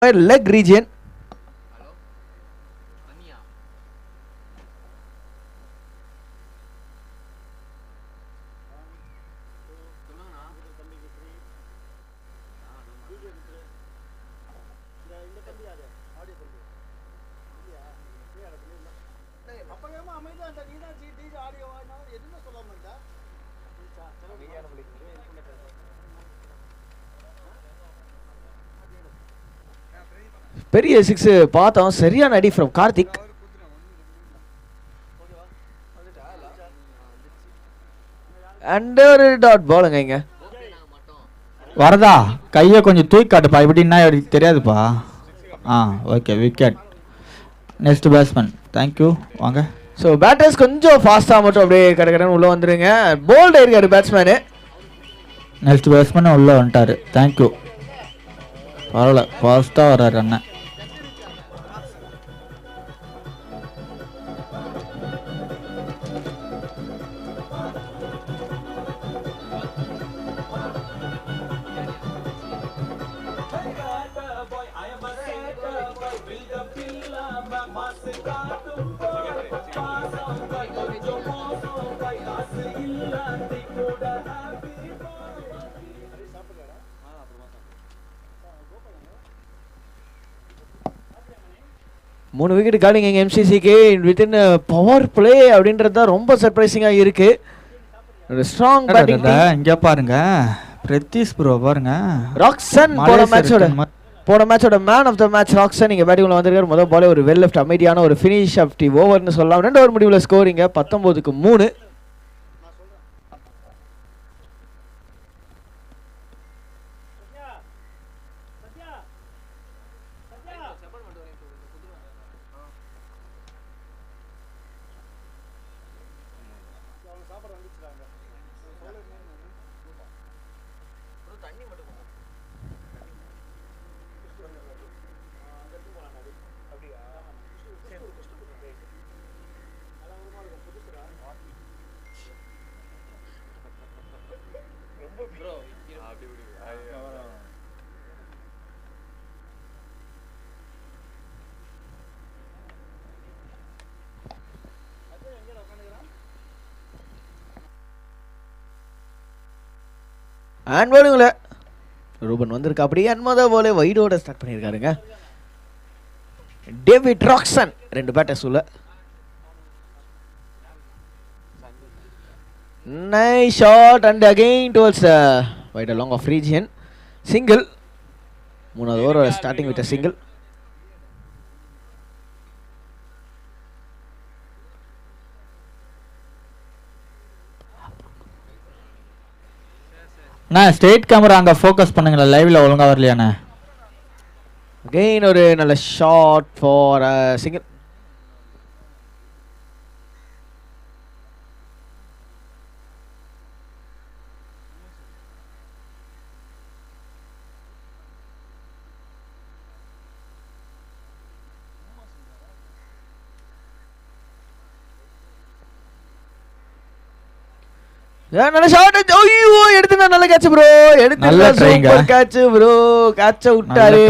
leg region. பெரிய 6 பார்த்தோம். சரியான அடி ஃப்ரம் கார்த்திக். அண்ட் ஒரு டாட் பாலுங்க இங்க. வரதா கையை கொஞ்சம் தூக்கி காட்டுப்பா. எப்படின்னா தெரியாதுப்பா. Okay wicket. Next batsman. Thank you வாங்க. ஸோ பேட்டர்ஸ் கொஞ்சம் ஃபாஸ்ட்டாக மட்டும் அப்படியே கடற்கடன் உள்ளே வந்துடுங்க. போல்ட் ஆயிருக்காரு பேட்ஸ்மேனு. நெக்ஸ்ட் பேட்ஸ்மேன் உள்ளே வந்துட்டாரு. தேங்க்யூ. பரவாயில்ல ஃபாஸ்ட்டாக வர்றாரு அண்ணன். மூணு விக்கெட் காலிங் எங்கள் எம்சிசிக்கு வித்தின் பவர் பிளே அப்படின்றது தான் ரொம்ப சர்ப்ரைசிங்காக இருக்கு. ஒரு ஸ்ட்ராங் பேட்டிங். இங்கே பாருங்க பிரதீஷ் ப்ரோ பாருங்க. ராக்சன் போன மேட்சோட man of the match Roxan இங்கே பேட்டிங் வந்திருக்காரு. முதல் பாலே ஒரு வெல் லெஃப்ட் அமைதியான ஒரு ஃபினிஷ் ஆஃப் தி ஓவர்னு சொல்லலாம். 2 ஓவர் முடிவில் ஸ்கோரிங்க 19-3. அண்ட் போலுங்கள ரூபன் வந்திருக்கா. அப்படியே அன்மதா போல வைடோட ஸ்டார்ட் பண்ணியிருக்காருங்க. டேவிட் ராக்சன் 2 பேட்டர்ஸ் உள்ள. Nice shot and again towards wide along off region. Single. 3வது over starting with single. Straight camera அங்கே ஃபோக்கஸ் பண்ணுங்களா. லைவ்ல ஒழுங்கா வரலையாண்ணே. அகைன் ஒரு நல்ல ஷாட் ஃபார் சிங்கிள். நல்ல ஷாட். ஐயோ எடுத்துனா நல்ல கேட்ச் ப்ரோ. எடுத்துனா சூப்பர் கேட்ச் ப்ரோ. கேட்ச விட்டாரு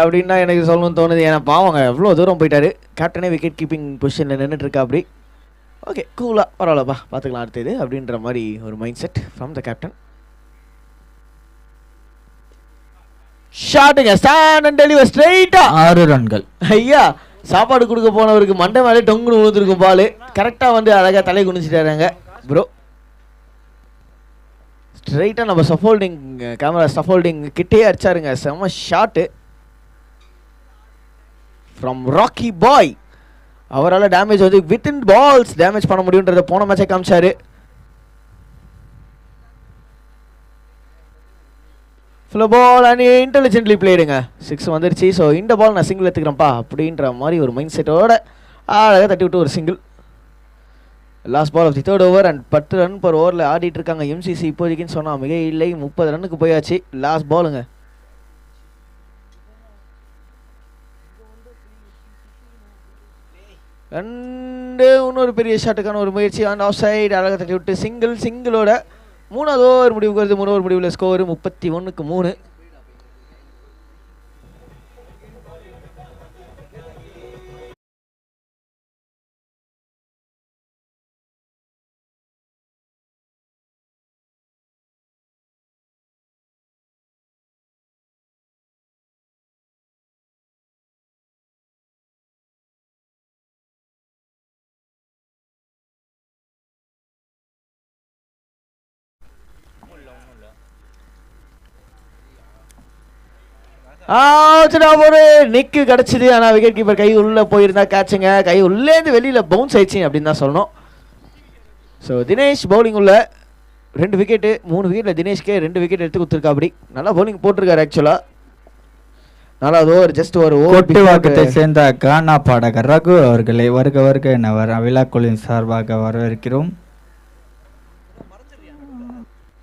அப்படின்னா எனக்கு சொல்லணும்னு தோணுது. ஏன்னா பாவங்க எவ்வளோ தூரம் போயிட்டாரு. கேப்டனே விக்கெட் கீப்பிங் பொசிஷனில் நின்றுட்டு இருக்கா. அப்படி ஓகே கூலா பரவாயில்லப்பா பார்த்துக்கலாம் அடுத்தது அப்படின்ற மாதிரி ஒரு mind set from the captain. ஷாட்டுங்க ஸ்டாண்ட் அண்ட் டெலிவர் ஸ்ட்ரைட்டா 6 ரன்கள். ஐயா சாப்பாடு கொடுக்க போனவருக்கு மண்டை மேலே டொங்குன்னு விழுந்துருக்கும் பால். கரெக்டாக வந்து அழகாக தலை குனிச்சிட்டாருங்க ப்ரோ. ஸ்ட்ரைட்டாக நம்ம சஃபோல்டிங் கேமரா சஃபோல்டிங் கிட்டே அடிச்சாருங்க. செம்ம ஷாட்டு ஃப்ரம் ராக்கி பாய். அவரால் டேமேஜ் வந்து வித்தின் பால்ஸ் டேமேஜ் பண்ண முடியுன்றத போன மேட்சை காமிச்சாரு. Full ball and intelligently played. 6 வந்துருச்சு. ஸோ இந்த பால் நான் சிங்கிள் எடுத்துக்கிறேன்ப்பா அப்படின்ற மாதிரி ஒரு மைண்ட் செட்டோட அழகாக தட்டி விட்டு ஒரு single. Last ball of the 3rd over and 10 run per ஓவரில் ஆடிட்டு இருக்காங்க எம்சிசி இப்போதைக்குன்னு சொன்னால் மிக இல்லை. 30 ரன்னுக்கு போயாச்சு. லாஸ்ட் பாலுங்க. அண்டு இன்னொரு பெரிய ஷாட்டுக்கான ஒரு முயற்சி அண்ட் ஆஃப் சைடு அழகாக தட்டி விட்டு சிங்கிளோட 3வது ஓவர் முடிவுக்கு வருது. 3 ஓவர் முடிவில் ஸ்கோர் 31-3. ஒரு நிக்கு கிடச்சிது. ஆனால் விக்கெட் கீப்பர் கை உள்ளே போயிருந்தா கேட்சுங்க. கை உள்ளேருந்து வெளியில் பவுன்ஸ் ஆயிடுச்சு அப்படின்னு தான் சொல்லணும். ஸோ தினேஷ் பவுலிங் உள்ள 2 விக்கெட்டு 3 விக்கெட்டில் தினேஷ்கே 2 விக்கெட் எடுத்து கொடுத்துருக்கா. அப்படி நல்லா பவுலிங் போட்டிருக்காரு. ஆக்சுவலாக நாலாவது ஓவர் ஜஸ்ட் ஒரு வாக்கத்தை சேர்ந்த கானா பாடகர் ரகு அவர்களை வருக வருக என விழாக்குழுவின் சார்பாக வரவேற்கிறோம்.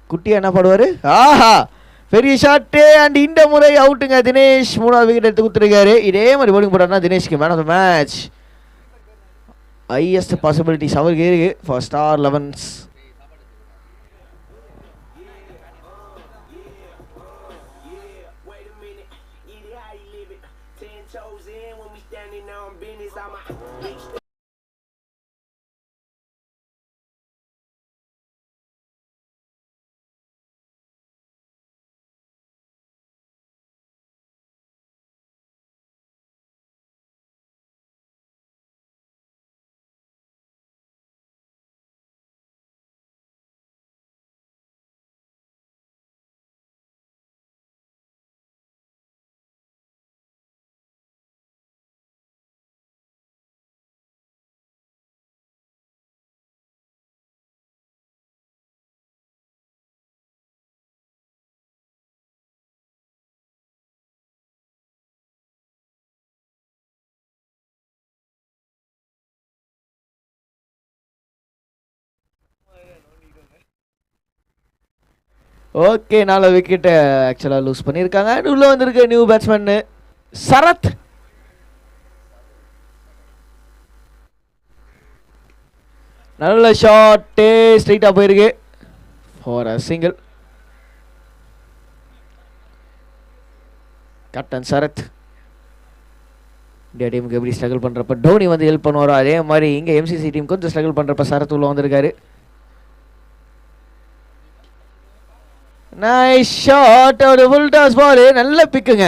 குட்டியா என்ன பாடுவாரு? ஆஹா, பெரிய ஷாட்டு அண்ட் இந்த முறை அவுட்டுங்க. தினேஷ் 3வது விக்கெட் எடுத்து கொடுத்துருக்காரு. இதே மாதிரி பவுலிங் போட்டாருன்னா தினேஷ்க்கு man of the match. Highest possibilities அவருக்கு இருக்கு ஃபார் ஸ்டார் 11s. ஓகே, 4 விக்கெட்டை ஆக்சுவலாக லூஸ் பண்ணியிருக்காங்க. உள்ளே வந்திருக்க நியூ பேட்ஸ்மேன் சரத். நல்ல ஷாட்டு ஸ்ட்ரைட்டாக போயிருக்கு for a single. Captain Sarath India டீமுக்கு எப்படி ஸ்ட்ரகிள் பண்ணுறப்ப டோனி வந்து ஹெல்ப் பண்ணுவாரோ அதே மாதிரி இங்கே எம்சிசி டீம் கொஞ்சம் ஸ்ட்ரகிள் பண்ணுறப்ப சரத் உள்ள வந்திருக்காரு. Nice shot. ஒரு ஃபுல் டாஸ் பால், நல்ல பிக்குங்க.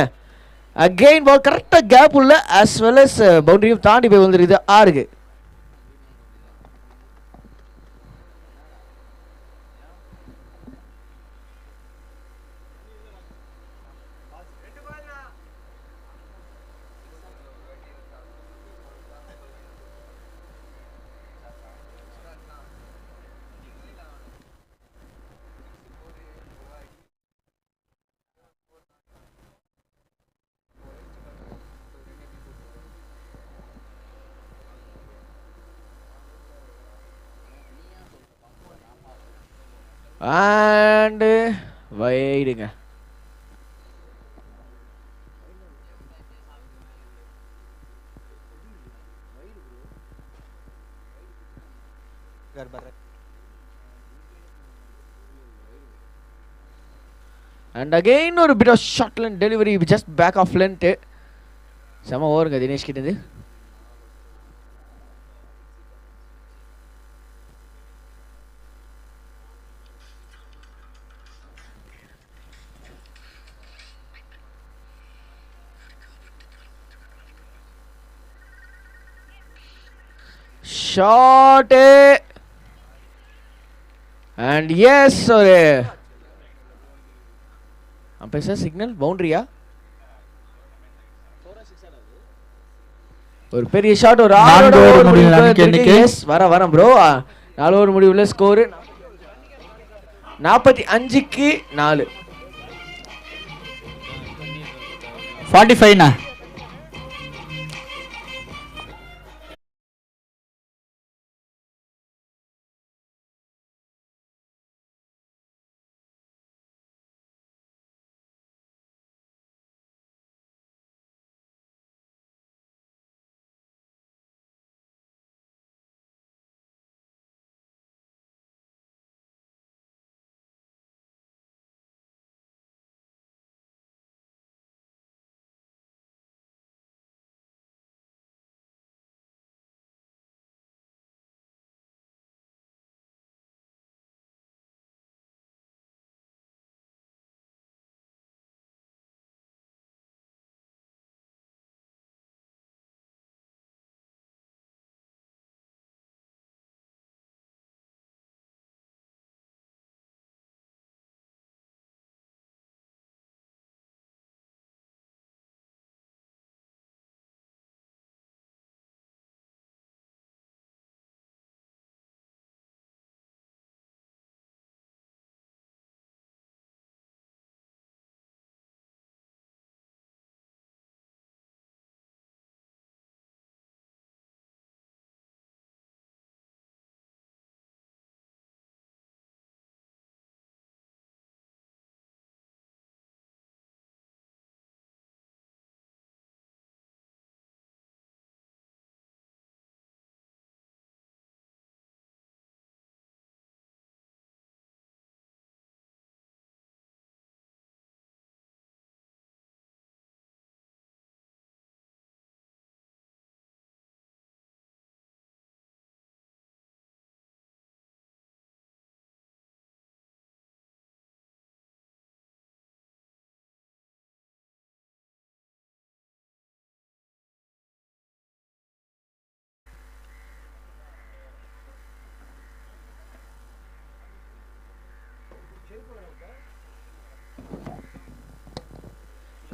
அகெயின் பால் கரெக்டாக கேப் உள்ள அஸ் வெல் அஸ் பவுண்டரியும் தாண்டி போய் வந்துருக்குது 6க்கு. அண்டு வைடுங்க. அண்ட் அகெயின் ஒரு bit of short length delivery just back of length. செம ஓவருங்க தினேஷ் கிட்டது. ஷாட் அண்ட் எஸ், ஒரு அப்ப சிக்னல் பவுண்டரியா? ஒரு பெரிய ஷாட். ஒரு 6 ஓவர் முடிவுல எஸ் வரேன் ப்ரோ. 4 ஓவர் முடிவுல ஸ்கோர் 45க்கு 4. 45.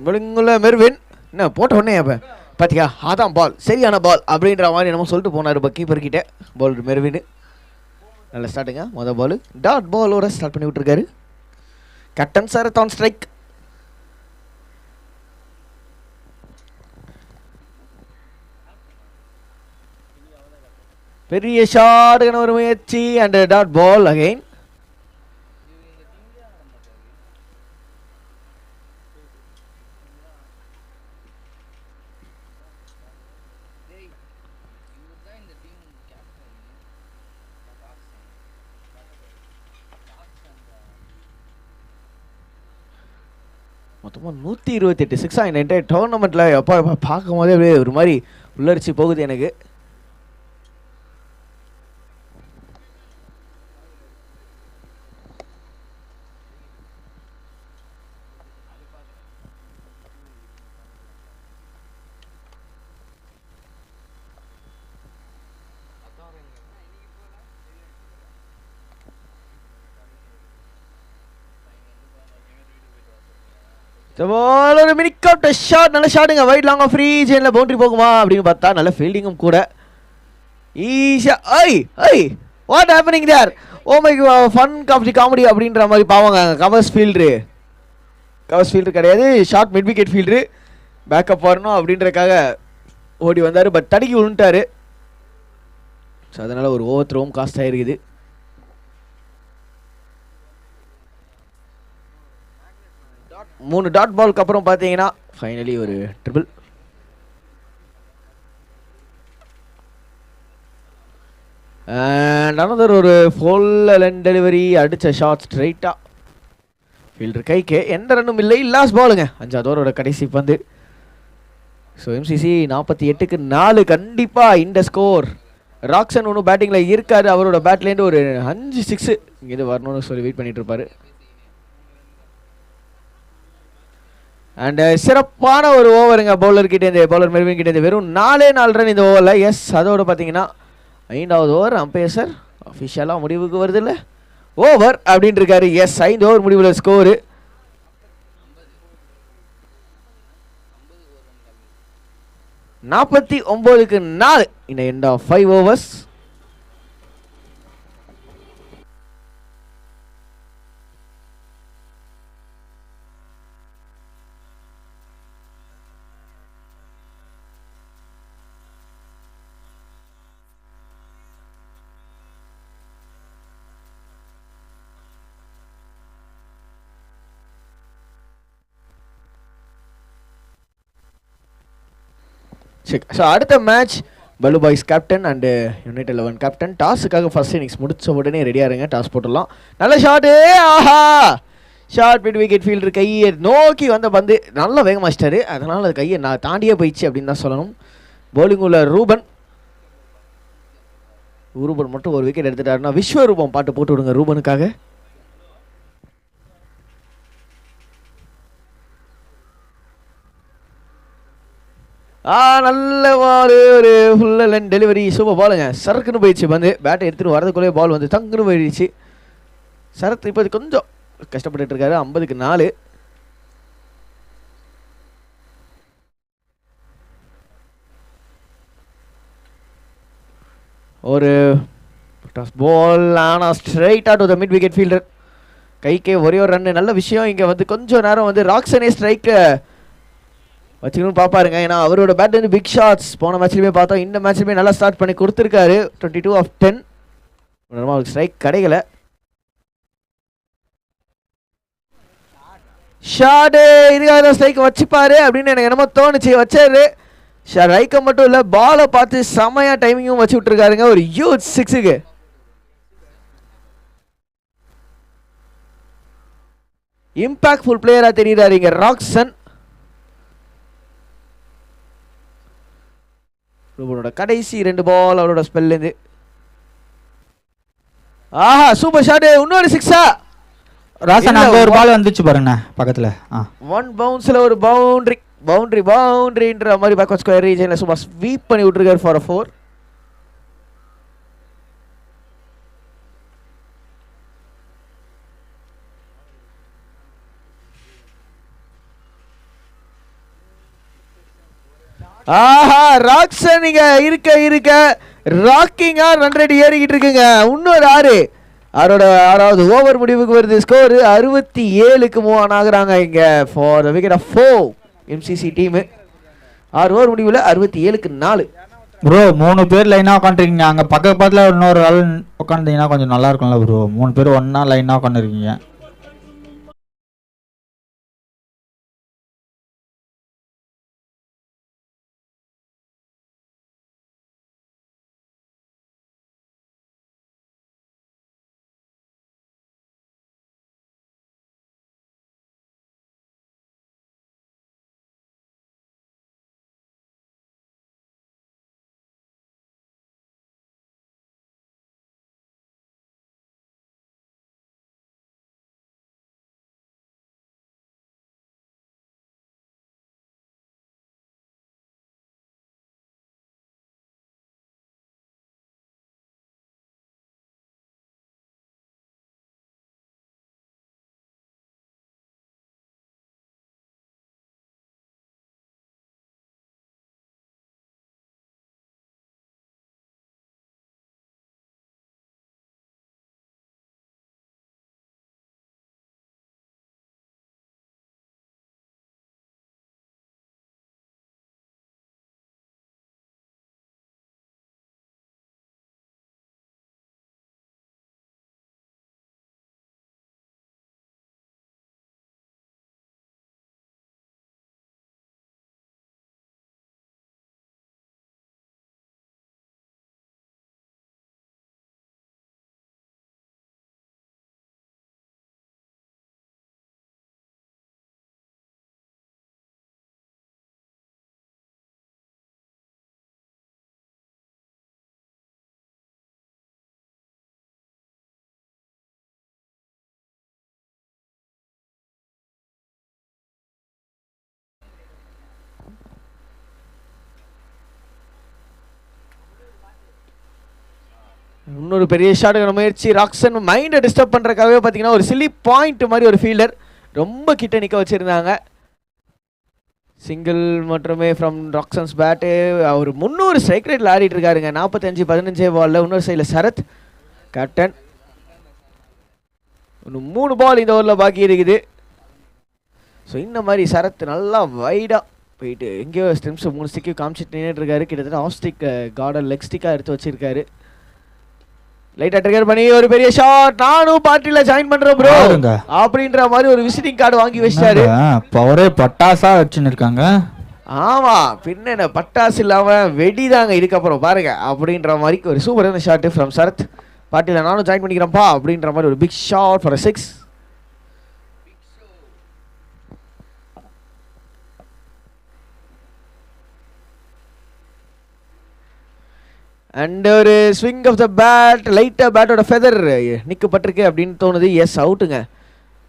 பவுலிங்குள்ள மெர்வின் என்ன போட்ட உடனே அப்போ பார்த்தியா அதான் பால் சரியான பால் அப்படின்ற மாதிரி நம்ம சொல்லிட்டு போனார் இப்போ கீப்பர் கிட்டே பவுலர் மெர்வின். நல்ல ஸ்டார்ட்டுங்க. மொதல் பால் டாட் பாலோட ஸ்டார்ட் பண்ணி விட்டுருக்காரு. Captain Sarath on strike. பெரிய ஷாட்டுக்கான ஒரு முயற்சி அண்ட் டாட் பால் அகைன். மொத்தமாக 128 சிக்ஸா இந்த என்டையர் டோர்னமெண்ட்டில் எப்போ பார்க்கும் போதே அப்படியே ஒரு மாதிரி உள்ளரிச்சு போகுது எனக்கு. ஒரு மினிக் அவுட் ஷாட். நல்ல ஷாட்டுங்க. வைட் லாங் ஆஃப் ஃப்ரீ ஜேனில் பவுண்டரி போகுமா அப்படின்னு பார்த்தா நல்ல ஃபீல்டிங்கும் கூட. ஈஷா I I what happening there. Oh my fun comedy அப்படின்ற மாதிரி பாவாங்க. கவர்ஸ் ஃபீல்டர் கிடையாது, short mid wicket fielder. Back up வரணும் அப்படின்றக்காக ஓடி வந்தார், பட் தடுக்கி விழுந்துட்டார். ஸோ அதனால் ஒரு ஓவர் த்ரோவும் காஸ்ட் ஆகிருக்குது. மூணு டாட் பாலுக்கு அப்புறம் பார்த்தீங்கன்னா ஃபைனலி ஒரு ட்ரிபிள். அண்ட் அனதர் ஒரு ஃபுல் லென் டெலிவரி. அடித்த ஷாட் ஸ்ட்ரைட்டாக ஃபீல்டர் கைக்கு. எந்த ரன்னும் இல்லை. லாஸ்ட் பாலுங்க, 5வது ஓவரோட கடைசி பந்து. ஸோ எம்சிசி 48க்கு 4. கண்டிப்பாக இந்த ஸ்கோர். ராக்சன் ஒன்றும் பேட்டிங்கில் இருக்காரு. அவரோட பேட்லேருந்து ஒரு 5 6 இங்கே வரணும்னு சொல்லி வெயிட் பண்ணிட்டு இருப்பாரு. அண்ட் சிறப்பான ஒரு ஓவருங்க பவுலர் கிட்டேருந்து, பவுலர் மெர்வின் கிட்டேருந்து. வெறும் 4 ரன் இந்த ஓவரில். எஸ், அதோட பார்த்தீங்கன்னா 5வது ஓவர் அம்பையர் சார் அஃபிஷியலாக முடிவுக்கு வருது இல்லை ஓவர் அப்படின்னு இருக்காரு. எஸ், 5 ஓவர் முடிவில் ஸ்கோரு 49க்கு 4 இந்த எண்ட் ஆஃப் 5 ஓவர்ஸ். ஸோ அடுத்த match Ballu boys captain and united 11 captain. டாஸுக்காக ஃபர்ஸ்ட் இன்னிங்ஸ் முடிச்ச உடனே ரெடியாக இருங்க, டாஸ் போட்டுடலாம். நல்ல ஷாட்டு. ஆஹா, ஷார்ட் மிட் விக்கெட் ஃபீல்டர் கையை நோக்கி வந்த பந்து நல்லா வேகமாச்சிட்டாரு. அதனால் அது கையை நான் தாண்டியே போயிடுச்சு அப்படின்னு தான் சொல்லணும். பவுலிங் உள்ள ரூபன் மட்டும் ஒரு விக்கெட் எடுத்துட்டாருன்னா விஸ்வரூபம் பாட்டு போட்டு விடுங்க ரூபனுக்காக. நல்ல பால், ஒரு ஃபுல் லென் டெலிவரி. சூப்பர் பாலுங்க. சரக்குன்னு போயிடுச்சு பந்து. பேட்டை எடுத்துகிட்டு வரதுக்குள்ளே பால் வந்து தங்குன்னு போயிடுச்சு. சரத் இப்போ கொஞ்சம் கஷ்டப்பட்டு இருக்காரு. 50க்கு 4. ஒரு பால் ஆனால் ஸ்ட்ரைட்டாக to the mid wicket fielder. கைக்கே ஒரே ஒரு ரன்னு. நல்ல விஷயம். இங்கே வந்து கொஞ்சம் நேரம் வந்து ராக்சனே ஸ்ட்ரைக்கு வச்சுக்கணும்னு பார்ப்பாருங்க. ஏன்னா அவரோட பேட் வந்து பிக் ஷாட்ஸ் போன மேட்ச்லையுமே பார்த்தோம், இந்த மேட்ச்லையுமே நல்லா ஸ்டார்ட் பண்ணி கொடுத்துருக்காரு. 22 of 10. அவருக்கு ஸ்ட்ரைக் கிடைக்கல. ஷாட்டு இதுக்காக ஸ்ட்ரைக் வச்சுப்பாரு அப்படின்னு எனக்கு என்னமோ தோணுச்சு. வச்சாரு. ஸ்ட்ரைக்கை மட்டும் இல்லை, பாலை பார்த்து செமையாக டைமிங்கும் வச்சு விட்டுருக்காருங்க. ஒரு ஹியூஜ் 6க்கு. இம்பாக்ட்ஃபுல் பிளேயராக தெரியுறாரு இங்கே ராக்சன். ரூபனோட கடைசி 2 பால் அவரோட ஸ்பெல்லேருந்து. ஆஹா, சூப்பர் ஷாட். இன்னொரு 6ஆ ராசன். அங்க ஒரு பால் வந்துச்சு பாருங்க பக்கத்துல. 1 பவுன்ஸ்ல ஒரு பவுண்டரின்ற மாதிரி பேக்வர்ட் ஸ்கொயர் ரீஜன்ல சும்மா ஸ்வீப் பண்ணி விட்டுருக்காரு ஃபார் 4. ஆஹா ராக்சன் நீங்க இருக்க ராக்கிங்கா ரன் ரேட் ஏறிக்கிட்டு இருக்குங்க. இன்னொரு 6வது ஓவர் முடிவுக்கு வருது. ஸ்கோர் 67க்கு மூவ் ஆன் ஆகுறாங்க இங்க for the wicket of 4 MCC team. 6 over முடிவில் 67க்கு 4. ப்ரோ 3 பேர் லைனா உட்காந்துருக்கீங்க. அங்க பக்கத்துல இன்னொரு ஆள் உட்காந்துட்டீங்கன்னா கொஞ்சம் நல்லா இருக்கும்ல ப்ரோ. 3 பேர் ஒன்னா லைனா உட்காந்துருக்கீங்க. இன்னொரு பெரிய ஷாட்டுக்கான முயற்சி. ராக்சன் மைண்டை டிஸ்டர்ப் பண்ணுறக்காகவே பார்த்தீங்கன்னா ஒரு சில்லி பாயிண்ட் மாதிரி ஒரு ஃபீல்டர் ரொம்ப கிட்ட நிற்க வச்சுருந்தாங்க. சிங்கிள் மட்டுமே ஃப்ரம் ராக்சன்ஸ் பேட்டு. அவர் 300 ஸ்ட்ரைக் ரேட்டில் ஆடிட்டு இருக்காருங்க. 45-15 பாலில். இன்னொரு சைடில் சரத் கேப்டன். இன்னும் 3 பால் இந்த ஓவரில் பாக்கி இருக்குது. ஸோ இந்த மாதிரி சரத் நல்லா வைடாக போயிட்டு எங்கேயோ ஸ்டெம்ஸ் 3 ஸ்டிக்கையும் காமிச்சிட்டு நின்றுட்டு இருக்காரு. கிட்டத்தட்ட ஆஃப் ஸ்டிக் கார்டன் லெக் ஸ்டிக்காக எடுத்து வச்சிருக்காரு. லைட்டா ட்ரிகர் பண்ணி ஒரு பெரிய ஷாட். நானும் பார்ட்டில ஜாயின் பண்றேன் ப்ரோ அப்படின்ற மாதிரி ஒரு விசிட்டிங் கார்டு வாங்கி வச்சிட்டாரு. பவரே பட்டாசா வச்சுன்னு இருக்காங்க. ஆமா பின்ன பட்டாசு இல்லாம வெடிதாங்க இதுக்கப்புறம் பாருங்க அப்படின்ற மாதிரி ஒரு சூப்பரான ஷாட் ஃப்ரம் சரத். பார்ட்டில நானும் ஜாயின் பண்ணிக்கிறேன்ப்பா அப்படின்ற மாதிரி ஒரு பிக் ஷாட் ஃபார் 6. அண்ட் ஒரு ஸ்விங் ஆஃப் த பேட். லைட்டாக பேட்டோட ஃபெதர் நிற்கப்பட்டிருக்கு அப்படின்னு தோணுது. எஸ் அவுட்டுங்க.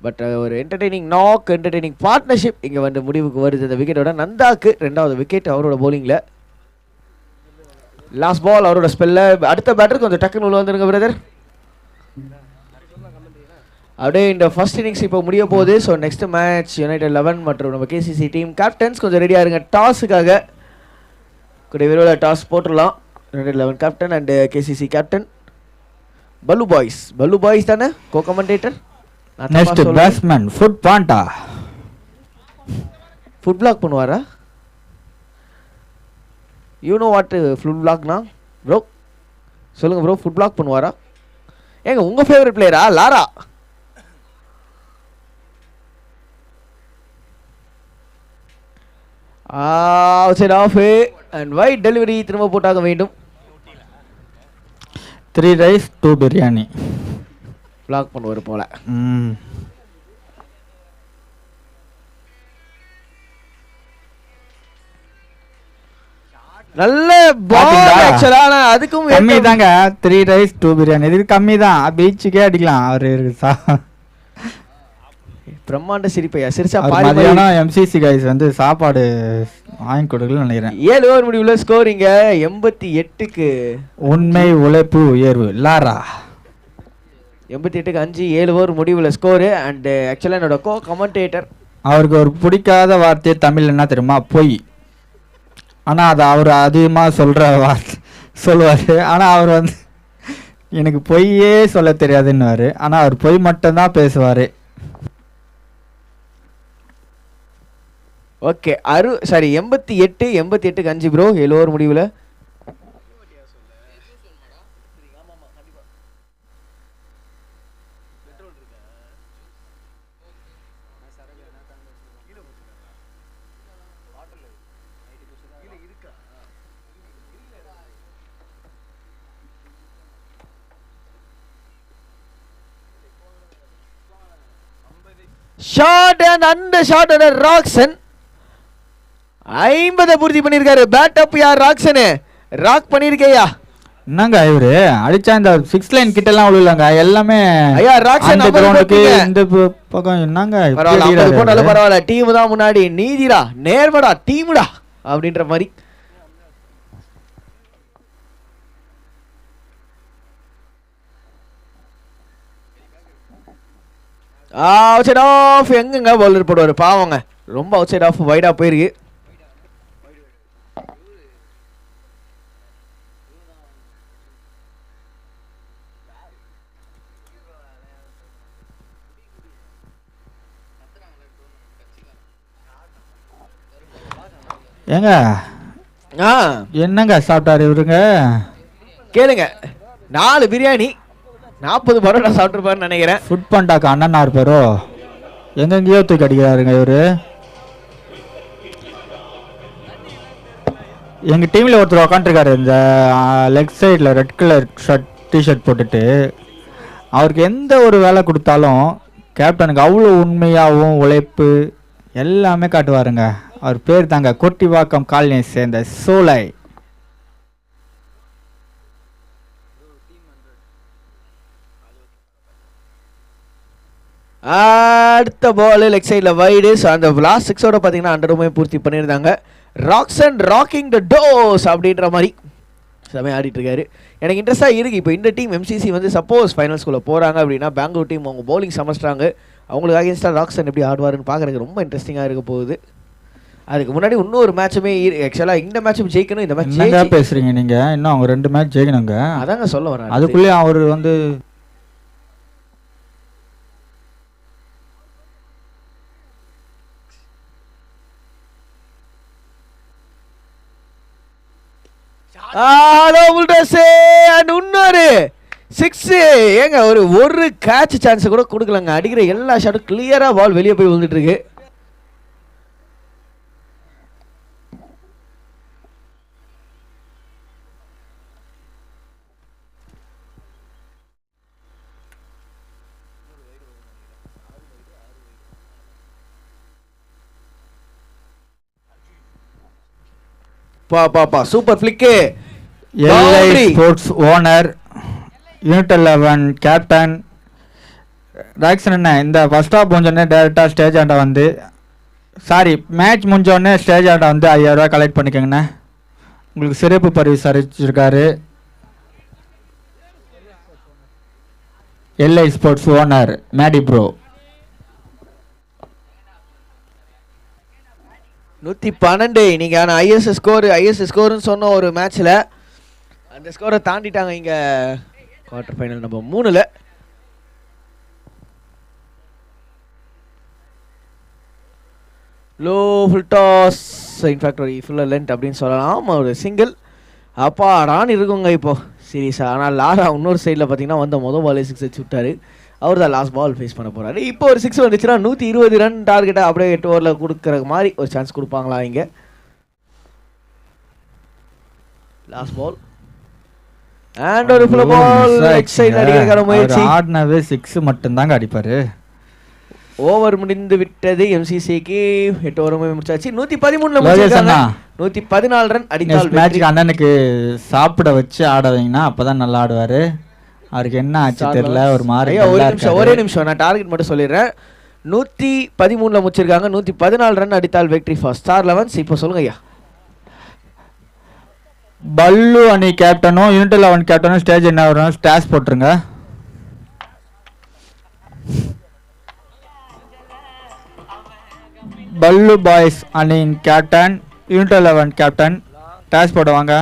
பட் ஒரு என்டர்டெய்னிங் நாக், என்டர்டெய்னிங் பார்ட்னர்ஷிப் இங்கே வந்து முடிவுக்கு வருது. இந்த விக்கெட்டோட நந்தாக்கு 2வது விக்கெட் அவரோட போலிங்கில். லாஸ்ட் பால் அவரோட ஸ்பெல்ல. அடுத்த பேட்டருக்கு கொஞ்சம் டக்குன்னு உள்ள வந்துருங்க பிரதர். அப்படியே இந்த ஃபர்ஸ்ட் இன்னிங்ஸ் இப்போ முடிய போகுது. ஸோ நெக்ஸ்ட் மேட்ச் யுனைடெட் 11 மற்றும் நம்ம கேசிசி டீம் கேப்டன்ஸ் கொஞ்சம் ரெடியாக இருங்க டாஸுக்காக. கூட விரோட டாஸ் போட்டுடலாம். United 11 captain and KCC captain Ballu boys தானே co commentator. Next batsman foot பாண்டா. ஃபுட் பிளாக் பண்ணுவாரா? யூ நோ வாட் ஃபுட் பிளாக்னா ப்ரோ? சொல்லுங்க ப்ரோ. ஃபுட் பிளாக் பண்ணுவாரா? ஏங்க உங்க ஃபேவரட் பிளேயரா Lara? outside off and wide delivery திரும்ப போட்டாக வேண்டும். 3 rice 2 biryani பிளாக் பண்ணுவார் போல. நல்ல பால் ஆக்சுவலா அதுக்கும் கம்மி தாங்க. 3 rice 2 biryani இது கம்மி தான். பீச்சுக்கே அடிக்கலாம். அவர் பிரம்மாண்ட சிரிப்பையா சிரிச்சா பாதியான எம்சிசி கைஸ் வந்து சாப்பாடு வாங்கி கொடுக்கலன்னு நினைக்கிறேன். 7 ஓவர் முடிவுல ஸ்கோரிங்க 88க்கு உண்மை உழைப்பு உயர்வு லாரா. 88க்கு 5 7 ஓவர் முடிவுல ஸ்கோர். அண்ட் ஆக்சுவலா என்னோட கோ கமெண்டேட்டர் அவருக்கு ஒரு பிடிக்காத வார்த்தை தமிழ் என்ன தெரியுமா? பொய். ஆனால் அதை அவர் அதிகமாக சொல்லுவார். ஆனால் அவர் வந்து எனக்கு பொய்யே சொல்ல தெரியாதுன்னுவார். ஆனால் அவர் பொய் மட்டும்தான் பேசுவார். ஓகே 88 5 ப்ரோ எல்லோரும் முடிவில். ஷாட் அண்ட் அந்த ஷாட் ராக்சன் 50 பூர்த்தி பண்ணிருக்காரு. பேட் அப் யார் ராக்சனு ராக் பண்ணிருக்கேயா. என்னங்க இவரு அடிச்சா இந்த 6 லைன் கிட்ட எல்லாம் விழுலங்க எல்லாமே. ஐயா ராக்சன் இந்த பக்கம் என்னங்க பரவாயில்ல டீம் தான் முன்னாடி நீதிடா நேர்மடா டீமுடா அப்படின்ற மாதிரி. அவுட் சைட் ஆஃப் எங்கங்க பவுலர் போடுவாரு பாவங்க. ரொம்ப அவுட் சைட் ஆஃப் வைடா போயிருக்கு. ஏங்க என்னங்க சாப்பிட்டாரு இவருங்க கேளுங்க. 4 பிரியாணி 40 பரோட்டா சாப்பிட்டுருப்பாருன்னு நினைக்கிறேன். ஃபுட் பண்டாக்கு அண்ணனா இருப்பாரோ எங்கெங்கேயோ தூக்கி அடிக்கிறாருங்க இவரு. எங்க டீம்ல ஒருத்தர் உக்காந்துருக்காரு இந்த லெக் சைடில் ரெட் கலர் டிஷர்ட் போட்டுட்டு. அவருக்கு எந்த ஒரு வேலை கொடுத்தாலும் கேப்டனுக்கு அவ்வளோ உண்மையாகவும் உழைப்பு எல்லாமே காட்டுவாருங்க. அவர் பேர் தாங்க கொட்டிவாக்கம் காலனியை சேர்ந்த சோலை. அடுத்த பால் லெக் சைடில் வைடு. ஸோ அந்த லாஸ்ட் 6ஓட பார்த்தீங்கன்னா 100 பூர்த்தி பண்ணியிருந்தாங்க. ராக்சன் ராக்கிங் த டோஸ் அப்படின்ற மாதிரி செமையாக ஆடிட்டு இருக்காரு. எனக்கு இன்ட்ரெஸ்ட்டாக இருக்குது. இப்போ இந்த டீம் எம்சிசி வந்து சப்போஸ் ஃபைனல்ஸ்குள்ளே போகிறாங்க அப்படின்னா பெங்களூர் டீம் அவங்க பவுலிங் சமஸ்ட்ராங்க. அவங்களுக்கு அகேன்ஸ்டாக ராக்சன் எப்படி ஆடுவாருன்னு பார்க்குறதுக்கு ரொம்ப இன்ட்ரெஸ்டிங்காக இருக்க போகுது. அதுக்கு முன்னாடி இன்னொரு மேட்சுமே ஆக்சுவலாக இந்த மேட்சும் ஜெயிக்கணும். இந்த மேட்ச் பேசுகிறீங்க நீங்கள் இன்னும் அவங்க 2 மேட்ச் ஜெயிக்கணுங்க. அதாங்க சொல்ல வரேன். அதுக்குள்ளேயே அவர் வந்து இன்னொரு 6 ஏங்க ஒரு கேட்ச் சான்ஸ் கூட கொடுக்கலங்க. அடிக்கிற எல்லா ஷாட்டும் கிளியரா பால் வெளியே போய் விழுந்துட்டு இருக்கு. பாப்பா super flick. LI sports owner united 11 captain ராக்சன் என்ன இந்த ஃபர்ஸ்ட் ஆஃப் முடிஞ்சோடனே டேரெக்டாக ஸ்டேஜ் ஆண்டா வந்து மேட்ச் முடிஞ்சோடனே ஸ்டேஜ் ஆண்டா வந்து 5000 ரூபா கலெக்ட் பண்ணிக்கோங்கண்ணே. உங்களுக்கு சிறப்பு பரிசு அறிவிச்சிருக்காரு LI sports owner Maddy bro. 112 இன்னைக்கு. ஆனால் ஐஎஸ் ஸ்கோர்னு சொன்ன ஒரு மேட்ச்சில் அந்த ஸ்கோரை தாண்டிட்டாங்க இங்கே குவார்டர் ஃபைனல் நம்பர் 3ல். லோ ஃபுல் டாஸ் இன்ஃபேக்ட் ஒரு ஃபுல்லாக லென்த் அப்படின்னு சொல்லலாம். ஒரு சிங்கிள் அப்பாடான்னு இருக்குங்க இப்போது சீரியஸாக. ஆனால் லாரா இன்னொரு சைடில் பார்த்தீங்கன்னா வந்த மொதல் பாலே 6 வச்சு விட்டார். அவர் தான் லாஸ்ட் பால் ஃபேஸ் பண்ண போகிறாரு. இப்போ ஒரு 6 வந்துச்சுன்னா 120 ரன் டார்கெட்டை அப்படியே 8 ஓவரில் கொடுக்குற மாதிரி ஒரு சான்ஸ் கொடுப்பாங்களா இங்கே. லாஸ்ட் பால் அண்ட் ஒரு ஃபுல் பால் லெக் சைடில் அடிக்கிற முயற்சி. ஆடினவே 6 மட்டும்தாங்க அடிப்பார். ஓவர் முடிந்து விட்டது எம்சிசிக்கு. 8 ஓவருமே முடிச்சாச்சு. 113 முடிச்சிருக்காங்க. 114 ரன் அடித்தால் மேட்ச்க்கு அண்ணனுக்கு சாப்பிட வச்சு ஆட வைங்கன்னா அப்பதான் நல்லா ஆடுவாரு. அவருக்கு என்ன ஆச்சு தெரியல ஒரு மாதிரி. ஒரே நிமிஷம் நான் டார்கெட் மட்டும் சொல்லிடுறேன். 113 முடிச்சிருக்காங்க. 114 ரன் அடித்தால் வெற்றி ஃபார் ஸ்டார் 11. இப்போ சொல்லுங்க ஐயா. பல்லு அணி கேப்டனும் யூனிட் 11 கேப்டனும் ஸ்டேஜ் என்ன வரும் ஸ்டாஸ் போட்டுருங்க. பல்லு பாய்ஸ் அணியின் கேப்டன் யூனிட் 11 கேப்டன் டாஸ் போடுவாங்க.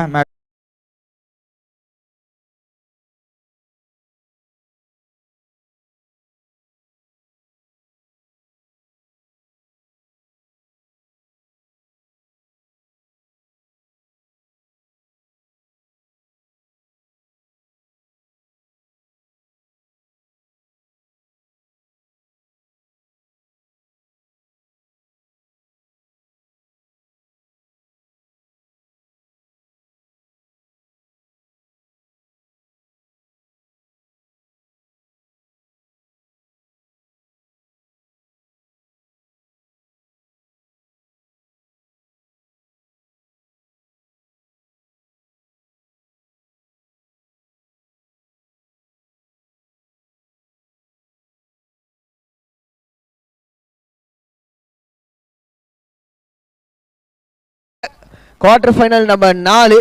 குவார்டர் ஃபைனல் நம்பர் 4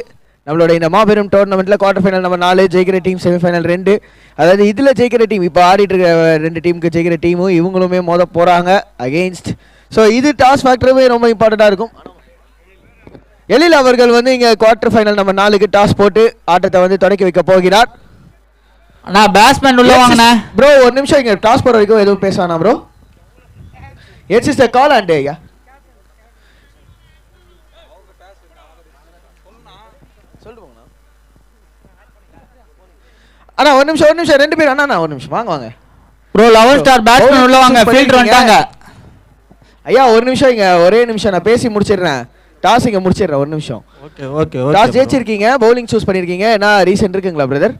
நம்மளோட இந்த மாபெரும் டோர்னமெண்ட்டில் குவார்டர் ஃபைனல் நம்பர் 4 ஜெயிக்கிற டீம், செமிஃபைனல் 2. அதாவது இதில் ஜெயிக்கிற டீம், இப்போ ஆடிட்டு இருக்க 2 டீமுக்கு ஜெயிக்கிற டீமும் இவங்களுமே போகிறாங்க அகெயின்ஸ்ட். ஸோ இது டாஸ் ஃபேக்டருமே ரொம்ப இம்பார்ட்டண்ட்டாக இருக்கும். எழில் அவர்கள் இங்கே குவார்டர் ஃபைனல் நம்பர் 4க்கு டாஸ் போட்டு ஆட்டத்தை தொடக்கி வைக்க போகிறார். நான் பேட்ஸ்மேன் உள்ள வாங்கண்ணே ப்ரோ. ஒரு நிமிஷம், இங்கே டாஸ் போகிற வரைக்கும் எதுவும் பேசலாம் bro. It's is the call and ஐயா. அண்ணா ஒரு நிமிஷம் 2 பேர் அண்ணா ஒரு நிமிஷம் வாங்க ப்ரோ. 11 ஸ்டார் பேட்ஸ்மேன் உள்ள வாங்க. ஃபீல்டர் வந்துட்டாங்க ஐயா. ஒரு நிமிஷம், இங்க ஒரே நிமிஷம் நான் பேசி முடிச்சிடுறேன். டாஸ் இங்க முடிச்சிடுறேன். ஒரு நிமிஷம். ஓகே. டாஸ் ஜெயிச்சிருக்கீங்க, பவுலிங் சூஸ் பண்ணிருக்கீங்க. என்ன ரீசன் இருக்குங்களா பிரதர்?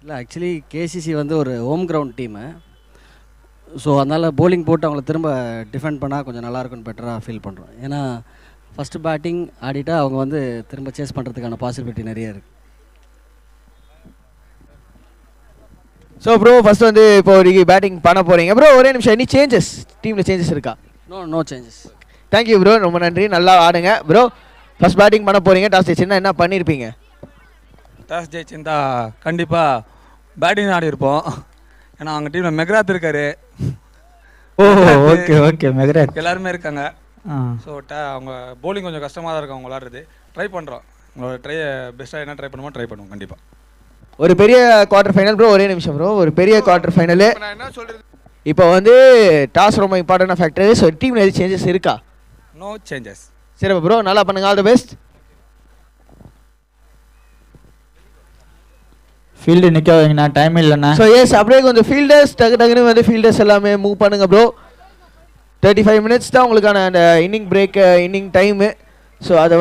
இல்லை, ஆக்சுவலி கேசிசி ஒரு ஹோம் கிரவுண்ட் டீமு. ஸோ அதனால் போலிங் போட்டு அவங்கள திரும்ப டிஃபெண்ட் பண்ணால் கொஞ்சம் நல்லாயிருக்குன்னு பெட்டராக ஃபீல் பண்ணுறோம். ஏன்னா ஃபஸ்ட்டு பேட்டிங் ஆடிட்டா அவங்க திரும்ப சேஸ் பண்ணுறதுக்கான பாசிபிலிட்டி நிறைய இருக்குது. ஸோ ப்ரோ ஃபர்ஸ்ட் இப்போ நீங்கள் பேட்டிங் பண்ண போகிறீங்க ப்ரோ. ஒரே நிமிஷம், எனி சேஞ்சஸ் டீமில் சேஞ்சஸ் இருக்கா? No changes. தேங்க்யூ ப்ரோ, ரொம்ப நன்றி. நல்லா ஆடுங்க ப்ரோ. ஃபர்ஸ்ட் பேட்டிங் பண்ண போகிறீங்க. டாஸ் ஜெயிச்சுன்னா என்ன பண்ணியிருப்பீங்க? டாஸ் ஜெயிச்சிருந்தா கண்டிப்பாக பேட்டிங் ஆடி இருப்போம். ஏன்னா அவங்க டீமில் மெக்ராத் இருக்காரு. ஓகே மெக்ராத் எல்லாருமே இருக்காங்க. ஸோ அவங்க போலிங் கொஞ்சம் கஷ்டமாக தான் இருக்கும் அவங்க விளாட்றது. ட்ரை பண்ணுறோம். உங்களோட பெஸ்ட்டாக என்ன ட்ரை பண்ணுமோ ட்ரை பண்ணுவோம் கண்டிப்பாக. ஒரு பெரிய குவார்டர் ஃபைனல் ப்ரோ. ஒரே நிமிஷம் ப்ரோ. ஒரு பெரிய குவார்டர் ஃபைனலு. இப்போ டாஸ் ரொம்ப இம்பார்ட்டன்ட் ஃபேக்டர். ஸோ டீமில் எது சேஞ்சஸ் இருக்கா? No changes. சரி ப்ரோ, நல்லா பண்ணுங்க. All the best. ஃபீல்டு நிற்க வைங்கண்ணா, டைம் இல்லைண்ணா. ஸோ எஸ், அப்படியே கொஞ்சம் ஃபீல்டர்ஸ் டக்குன்னு ஃபீல்டர்ஸ் எல்லாமே மூவ் பண்ணுங்க ப்ரோ. 35 minutes தான் உங்களுக்கான அந்த inning break, inning time. So அதை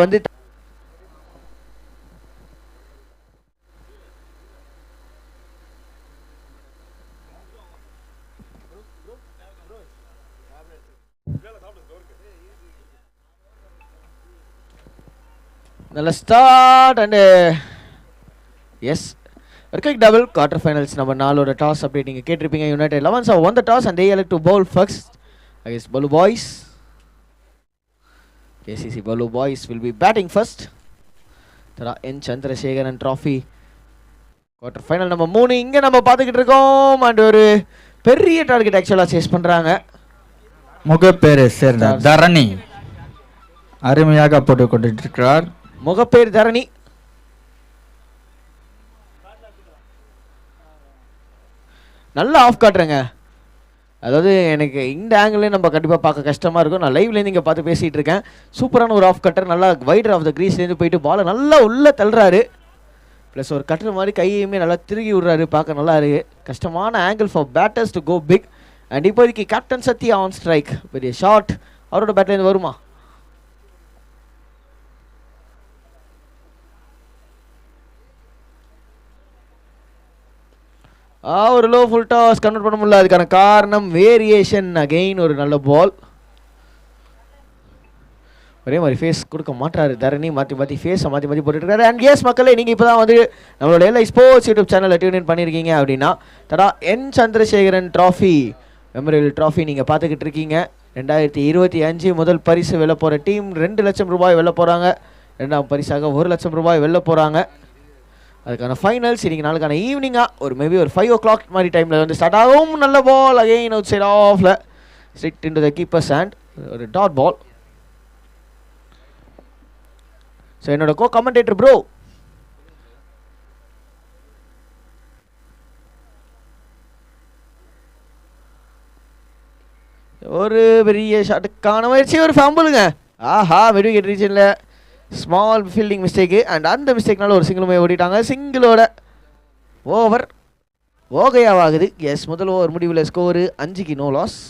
நல்ல ஸ்டார்ட் அண்டு எஸ் கிரிக் double quarter finals number 4 toss update நீங்கள் கேட்டிருப்பீங்க. United 11 have won the toss and they elect to bowl first against Balu Boys. KCC Balu Boys will be batting first. Tura N Chandrasekaran trophy quarter final number 3 இங்கே நம்ம பார்த்துக்கிட்டு இருக்கோம். And ஒரு பெரிய target ஆக்சுவலாக chase பண்ணுறாங்க. முகப்பேரை சேர்ந்த தரணி அருமையாக போட்டு கொண்டிருக்கிறார். முகப்பேர் தரணி நல்லா ஆஃப் காட்டுறேங்க. அதாவது எனக்கு இந்த ஆங்கிள் நம்ம கண்டிப்பாக பார்க்க கஷ்டமாக இருக்கும். நான் லைவ்லேருந்து இங்கே பார்த்து பேசிகிட்டு இருக்கேன். சூப்பரான ஒரு ஆஃப் கட்டர், நல்லா வைடர் ஆஃப் த க்ரீஸ்லேருந்து போயிட்டு பாலை நல்லா உள்ளே தள்ளுறாரு. ப்ளஸ் ஒரு கட்டுற மாதிரி கையுமே நல்லா திருகி விடுறாரு. பார்க்க நல்லா இருக்கு. கஷ்டமான angle for batters to go big. And இப்போதைக்கு கேப்டன் சத்யா ஆன் ஸ்ட்ரைக். பெரிய ஷாட் அவரோட பேட்லேருந்து வருமா? ஒரு லோ ஃபுல் டாஸ் கன்வெர்ட் பண்ண முடியல. அதுக்கான காரணம் வேரியேஷன். அகெயின் ஒரு நல்ல பால். ஒரே மாதிரி ஃபேஸ் கொடுக்க மாட்டாரு தரணி. மாற்றி ஃபேஸை மாற்றி போட்டுருக்காரு. அண்ட் எஸ் மக்களே, நீங்கள் இப்போ தான் நம்மளோட LI ஸ்போர்ட்ஸ் யூடியூப் சேனலில் டியூன் பண்ணியிருக்கீங்க அப்படின்னா தடா N Chandrasekaran trophy memorial trophy நீங்கள் பார்த்துக்கிட்டு இருக்கீங்க. 2025 முதல் பரிசு வெல்ல போகிற டீம் 2 லட்சம் ரூபாய் வெல்ல போகிறாங்க. 2ஆம் பரிசாக 1 லட்சம் ரூபாய் வெல்ல போகிறாங்க. அதுக்கான ஃபைனல்ஸ் இன்றைக்கி நாளுக்கான ஈவினிங்காக மேபி ஒரு 5 o'clock மாதிரி டைமில் ஸ்டார்ட் ஆகும். நல்ல பால் அகெயின் அவுட் சைட் ஆஃபில் strict into the keeper's hand. ஒரு டாட் பால். ஸோ என்னோட கோ கமெண்டேட்டர் ப்ரோ, ஒரு பெரிய ஷாட்டுக்கான முயற்சி, ஒரு ஃபம்பிளுங்க. ஆஹா, மிட் விக்கெட் ரீஜனில் ஸ்மால் ஃபீல்டிங் மிஸ்டேக்கு. அண்ட் அந்த மிஸ்டேக்னால ஒரு சிங்கிளுமே ஓடிட்டாங்க. சிங்கிளோட ஓவர் ஓகையாவாகுது. எஸ், முதல் ஓவர் முடிவில் ஸ்கோரு 5க்கு நோ லாஸ்.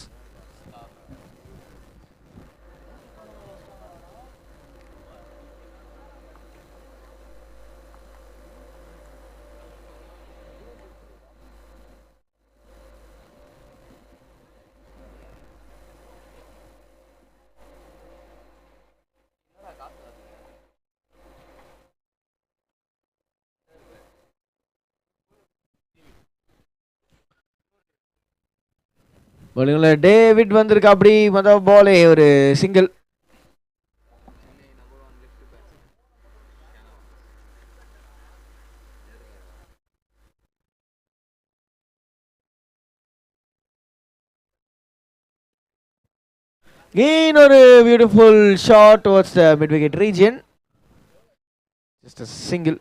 பவுலிங்கில் டேவிட் வந்திருக்கு. அப்படி மொதல் பாலே ஒரு சிங்கிள். Again ஒரு beautiful shot towards the mid wicket region. Just a single.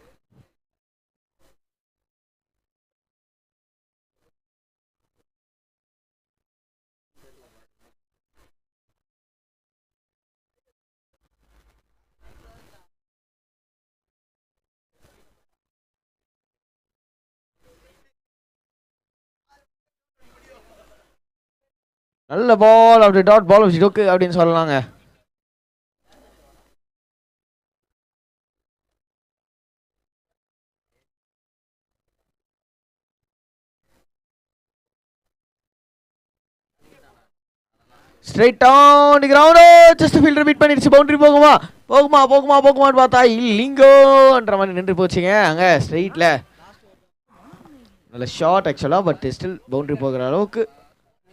நல்ல பால், அப்படி டாட் பால் ஆஃப் ஜிடோக்கு அப்படின்னு சொல்லலாங்க. Straight on the ground. Just fielder beat பண்ணிடுச்சு. பவுண்டரி போகுமா போகுமா போகுமா போகுமான்னு பார்த்தா இல்லிங்கோன்ற மாதிரி நின்று போச்சுங்க அங்கே ஸ்ட்ரைட்டில். நல்ல ஷார்ட் ஆக்சுவலாக, பட் ஸ்டில் பவுண்டரி போகிற அளவுக்கு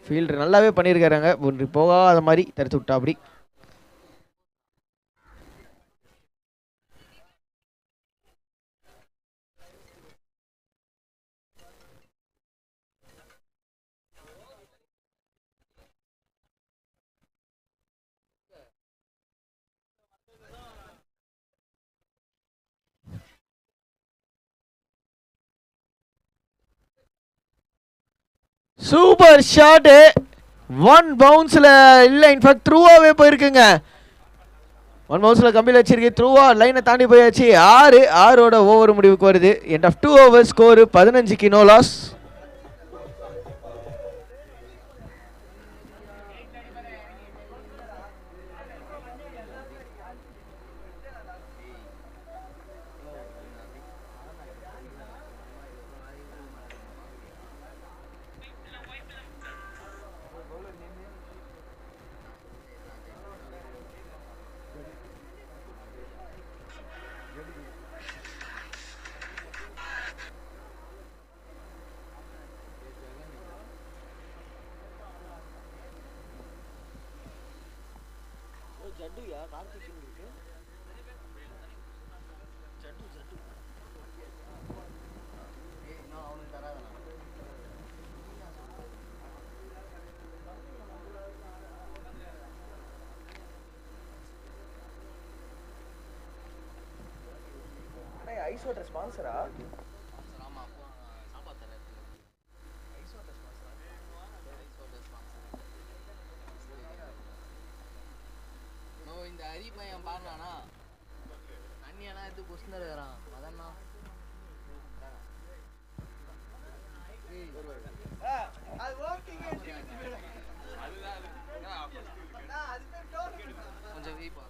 ஃபீல்டர் நல்லாவே பண்ணியிருக்காருங்க. பவுண்டரி போகாத மாதிரி தடுத்து விட்டா. அப்படி சூப்பர் ஷாட்டு. ஒன் பவுன்ஸில் இல்லை, இன்ஃபேக்ட் த்ரூவாகவே போயிருக்குங்க. ஒன் பவுன்ஸில் கம்பியில் வச்சிருக்கு, த்ரூவா லைனை தாண்டி போயாச்சு. 6 ஓவர் முடிவுக்கு வருது. எண்ட் ஆஃப் 2 ஓவர் ஸ்கோரு 15க்கு நோ லாஸ். ஐஸ் வாட்டர் ஸ்பான்சரா? இந்த ஹரி பையன் பாடுறானா அண்ணியானா எடுத்து கொஸ்டின் இருக்கிறான். அதான் கொஞ்சம் வீப்பா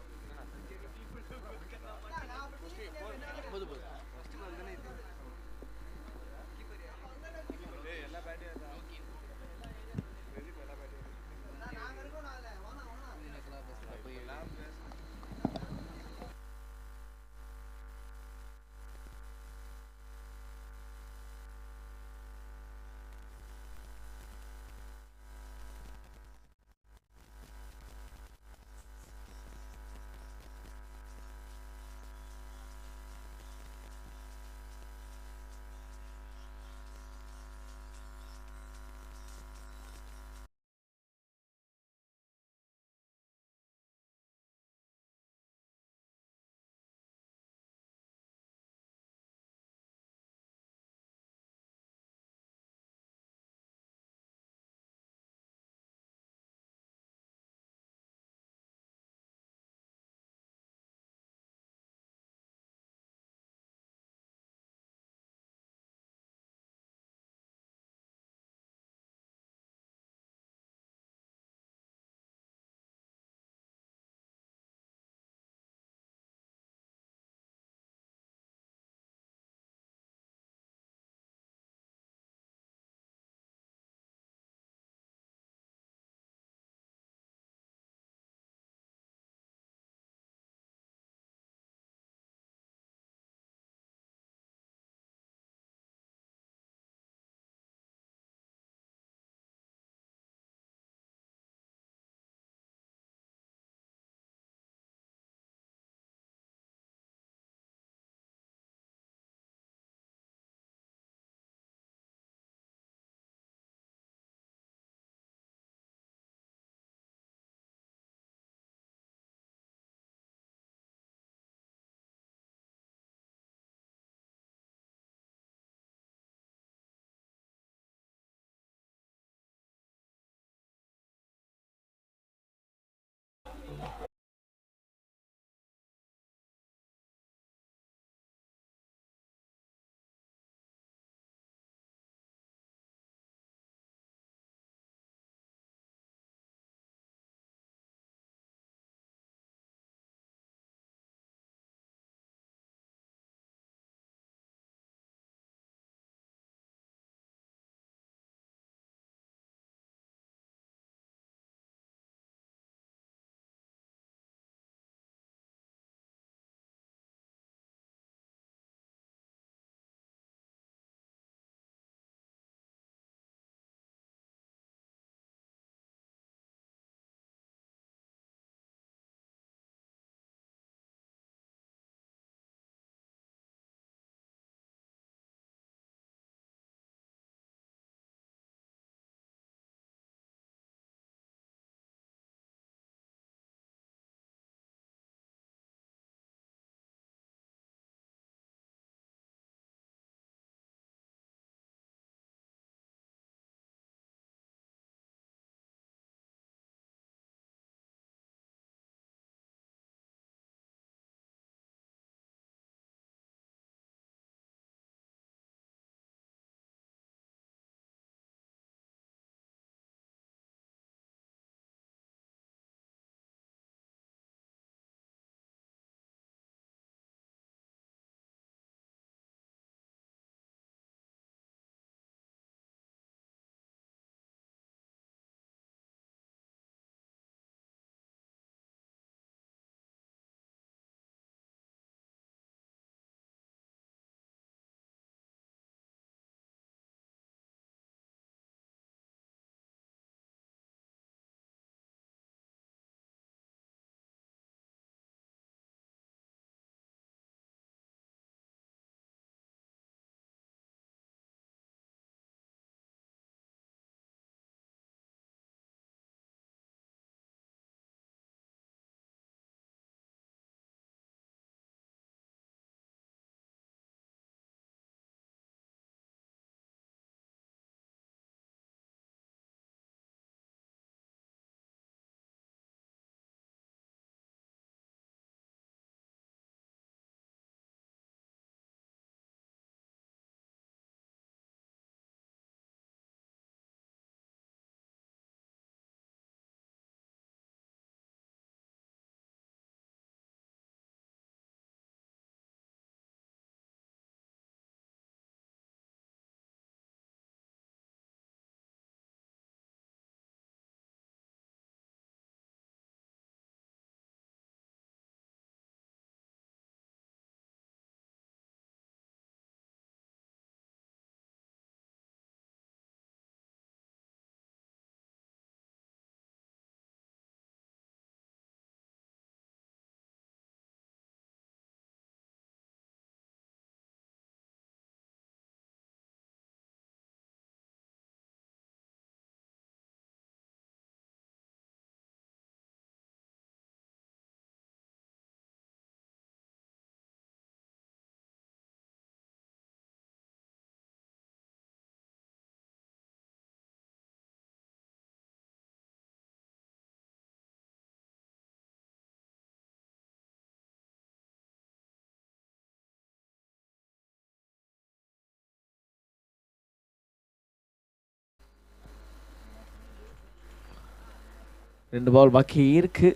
2 பால் பாக்கி இருக்கு.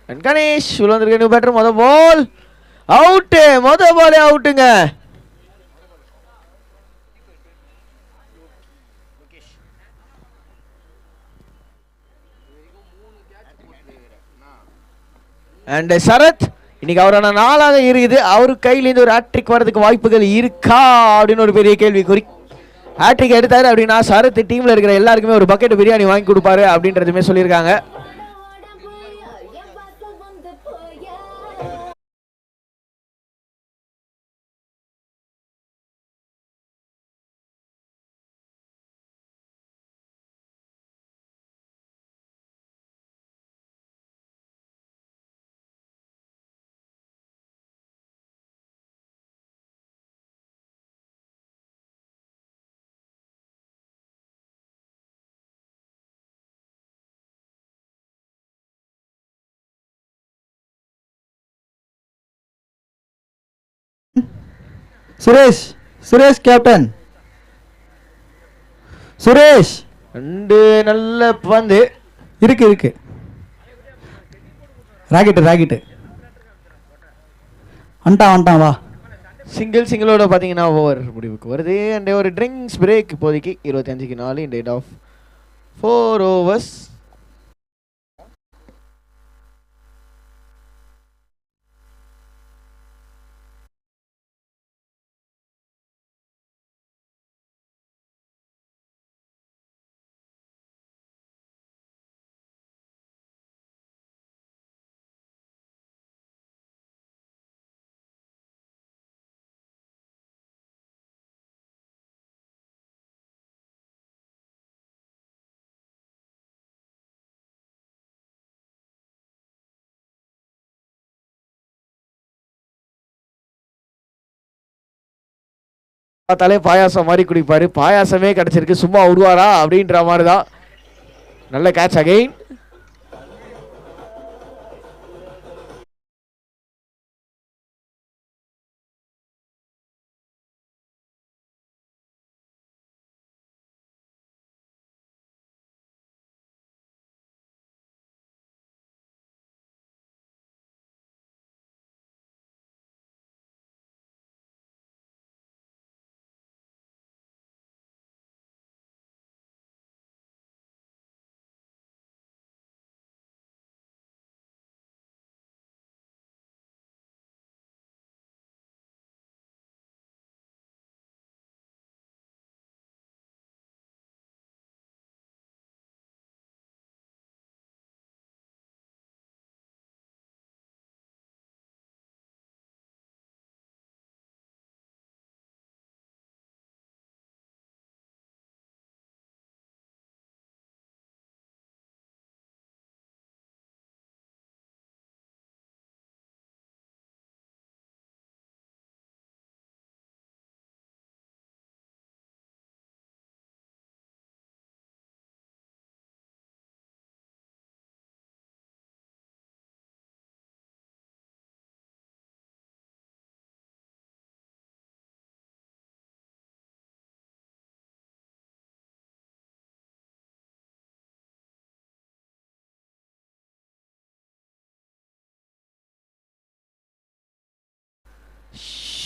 அண்ட் கணேஷ் உள்ள வந்திருக்க நியூ பேட்டர். மொத பால் அவுட்டு. மொத பாலே அவுட்டுங்க. அண்ட் சரத் இன்னைக்கு அவரான 4ஆக இருக்குது. அவரு கையிலேருந்து ஒரு ஹேட்ரிக் வரதுக்கு வாய்ப்புகள் இருக்கா அப்படின்னு ஒரு பெரிய கேள்விக்குறி. ஹேட்ரிக் எடுத்தாரு அப்படின்னா சரத் டீம்ல இருக்கிற எல்லாருக்குமே ஒரு பக்கெட் பிரியாணி வாங்கி கொடுப்பாரு அப்படின்றதுமே சொல்லியிருக்காங்க. சுரேஷ் சுரேஷ் கேப்டன் சுரேஷ் 2 நல்ல பந்து இருக்கு ராக்கெட்டு வந்துட்டான் வா. சிங்கிளோட பார்த்தீங்கன்னா ஓவர் முடிவுக்கு வருது. அண்ட் ஒரு ட்ரிங்க்ஸ் பிரேக் இப்போதைக்கு 25-4 இன் டேட் ஆஃப் 4 overs. பார்த்தாலே பாயாசம் மாதிரி குடிப்பாரு. பாயாசமே கிடைச்சிருக்கு, சும்மா விடுவாரா அப்படின்ற மாதிரி தான். நல்ல கேட்ச் அகைன்.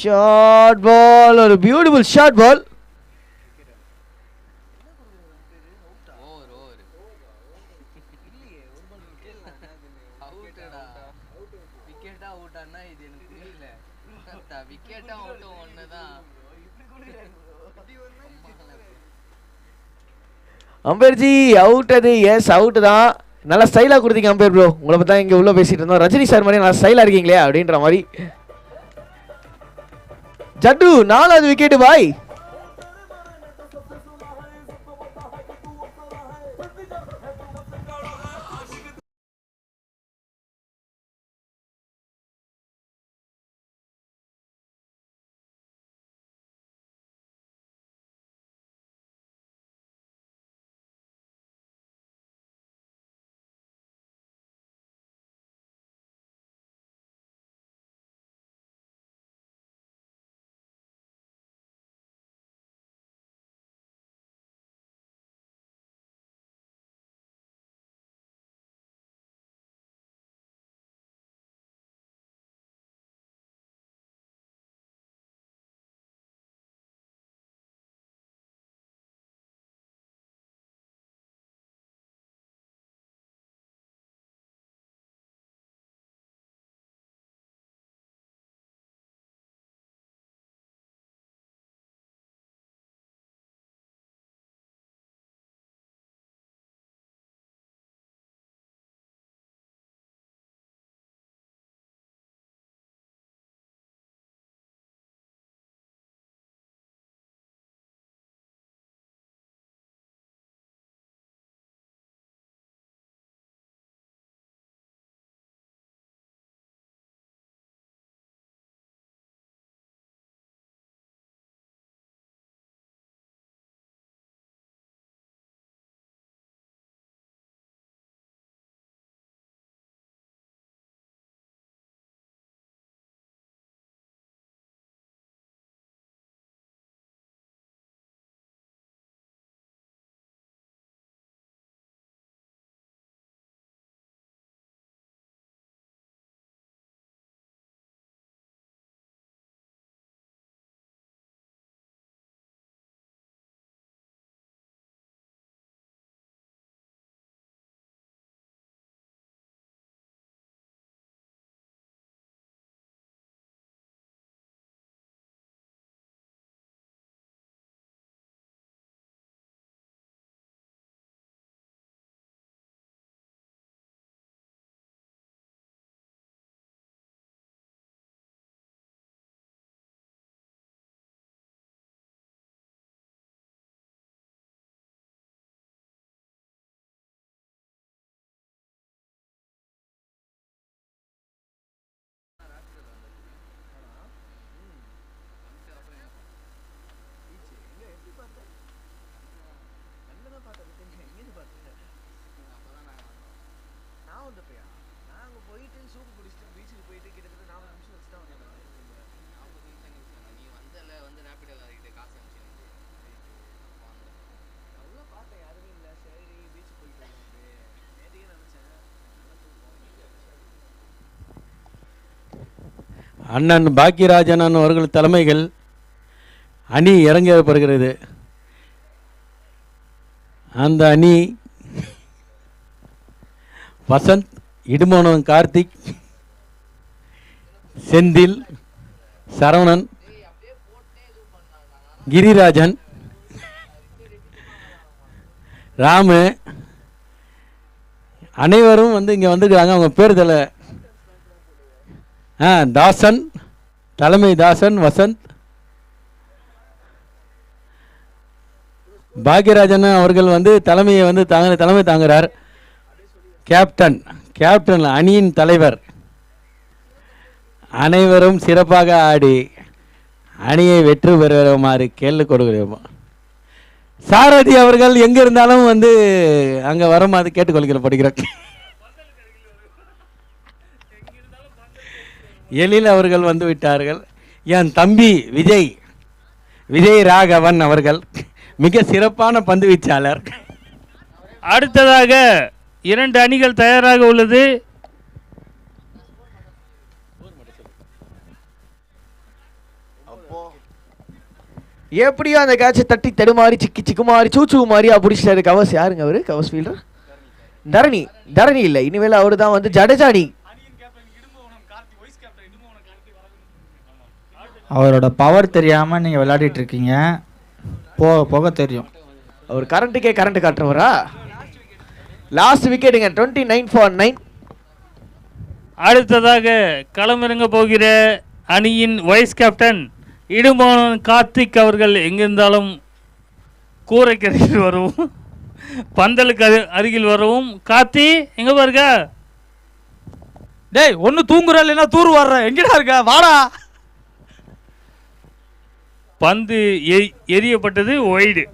ஷார்ட் பால், ஒரு பியூட்டிஃபுல் ஷார்ட் பால். அம்பேர்ஜி அவுட். அது எஸ் அவுட் தான். நல்லா ஸ்டைலாக கொடுத்தீங்க அம்பேர் ப்ரோ. உங்களை பார்த்தா இங்கே உள்ள பேசிட்டு இருந்தோம். ரஜினி சார் மாதிரி நல்லா ஸ்டைலாக இருக்கீங்களே அப்படின்ற மாதிரி. ஜட்டு 4வது விக்கெட் பாய். அண்ணன் பாக்கியராஜன் அவர்கள் தலைமைகள் அணி இறங்கப்படுகிறது. அந்த அணி வசந்த், இடுமோனன் கார்த்திக், செந்தில், சரவணன், கிரிராஜன், ராமு அனைவரும் வந்து இங்கே வந்துருக்காங்க. அவங்க பேர் தெரியல. தாசன், தலைமை தாசன், வசந்த், பாக்யராஜன் அவர்கள் வந்து தலைமையை வந்து தலைமை தாங்குகிறார். கேப்டன் அணியின் தலைவர். அனைவரும் சிறப்பாக ஆடி அணியை வெற்றி பெறுமாறு கேள்வி கொடுக்கிறோம். சாரதி அவர்கள் எங்கே இருந்தாலும் வந்து அங்கே வருமாறு கேட்டுக்கொள்கிறப்படுகிறார். எழில் அவர்கள் வந்து விட்டார்கள். என் தம்பி விஜய் ராகவன் அவர்கள் மிக சிறப்பான பந்து வீச்சாளர். அடுத்ததாக 2 அணிகள் தயாராக உள்ளது. எப்படியோ அந்த கேட்சை தட்டி தடுமாறி சிக்குமாறி சூச்சு மாதிரியா பிடிச்சிட்டாரு கவஸ். யாருங்க அவரு? கவஸ் ஃபீல்டர் தரணி இல்லை, இனிமேல் அவரு தான் வந்து ஜடேஜாணி. அவரோட பவர் தெரியாம நீங்க விளையாடிட்டு இருக்கீங்க. போக தெரியும். அவர் கரண்ட்டுக்கே கரண்ட் காட்டுறவரா? லாஸ்ட் விக்கெட்டுங்க. 29 for 9. அடுத்ததாக களமிறங்க போகிற அணியின் வைஸ் கேப்டன் இடுமோனன் கார்த்திக் அவர்கள் எங்கிருந்தாலும் கூரைக்கரையில் வரவும், பந்தலுக்கு அருகில் வரவும். கார்த்தி எங்க பாருங்க? டேய், ஒன்று தூங்குற இல்லைன்னா தூர் வர்ற, எங்கடா இருக்க? வாடா. பந்து எரியப்பட்டது. ஒய்டு.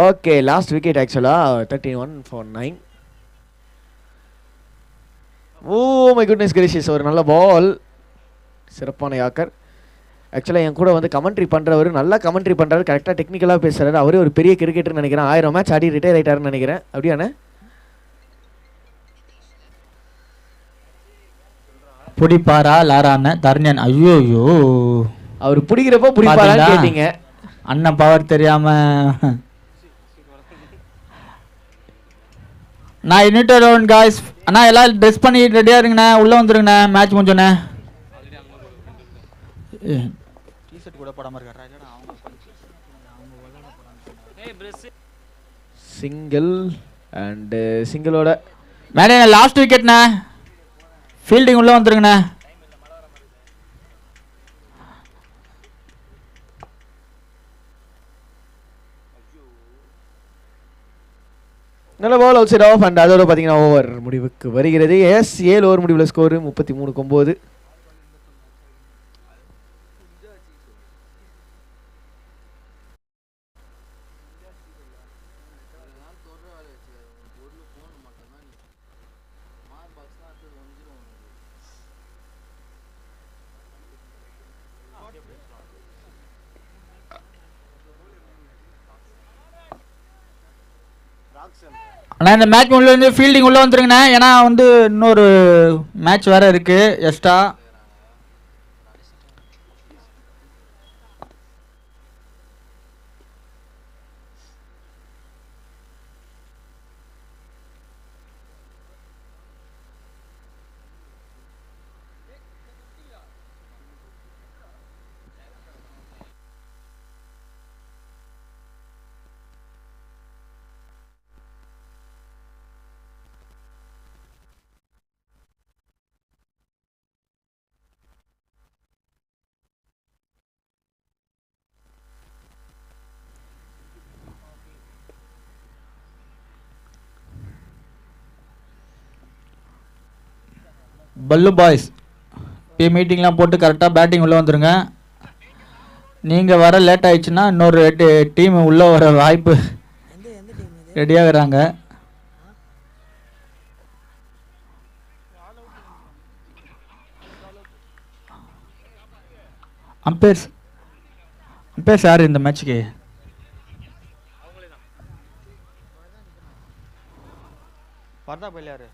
ஓகே, லாஸ்ட் விக்கெட் ஆக்சுவலாக 31 for 9. Oh my goodness gracious, ஒரு நல்ல பால், சிறப்பான யாக்கர். ஆக்சுவலாக என் கூட வந்து கமெண்ட்ரி பண்ணுறவர், நல்லா கமெண்ட்ரி பண்ணுறாரு, கரெக்டாக டெக்னிக்கலாக பேசுகிறாரு. அவரே ஒரு பெரிய கிரிக்கெட்டர்னு நினைக்கிறேன். 1000 மேட்ச் ஆடி ரிட்டையர் ஆகிட்டாருன்னு நினைக்கிறேன். அப்படியாண்ணே? பிடிப்பாரா லாரான்னு தர்ணியன். ஐயோ, அவர் பிடிக்கிறப்போ பிடிப்பாரான்னு கேட்டீங்க. அண்ணன் பவர் தெரியாம. நான் யூனிட் ரவுண்ட் காய்ஸ். அண்ணா எல்லாம் ட்ரெஸ் பண்ணி ரெடியாக இருங்கண்ணே, உள்ளே வந்துருங்கண்ணே, மேட்ச் முடிஞ்சோண்ணே. டிஷர்ட் கூட போடாமல் இருக்காரு. சிங்கிள் அண்ட் சிங்கிளோட மேலே லாஸ்ட் விக்கெட்ண்ணே, ஃபீல்டிங் உள்ளே வந்துருங்கண்ணே. நல்ல பால் அவுட் சைட் ஆஃப். அண்ட் அதோட பார்த்தீங்கன்னா ஓவர் முடிவுக்கு வருகிறது. 7 ஓவர் முடிவில் ஸ்கோரு 33-9. அண்ணா இந்த மேட்ச் உள்ள வந்து ஃபீல்டிங் உள்ளே வந்துருங்கண்ணே, ஏன்னா வந்து இன்னொரு மேட்ச் வேறு இருக்குது எக்ஸ்ட்ரா. பல்லு பாய்ஸ் இப்போ மீட்டிங்லாம் போட்டு கரெக்டாக பேட்டிங் உள்ளே வந்துருங்க. நீங்கள் வர லேட் ஆயிடுச்சுன்னா இன்னொரு டீம் உள்ளே வர வாய்ப்பு ரெடியாகிறாங்க. அம்பேர்ஸ் யார் இந்த மேட்ச்சுக்கு? பர்தா பையல் யாரு?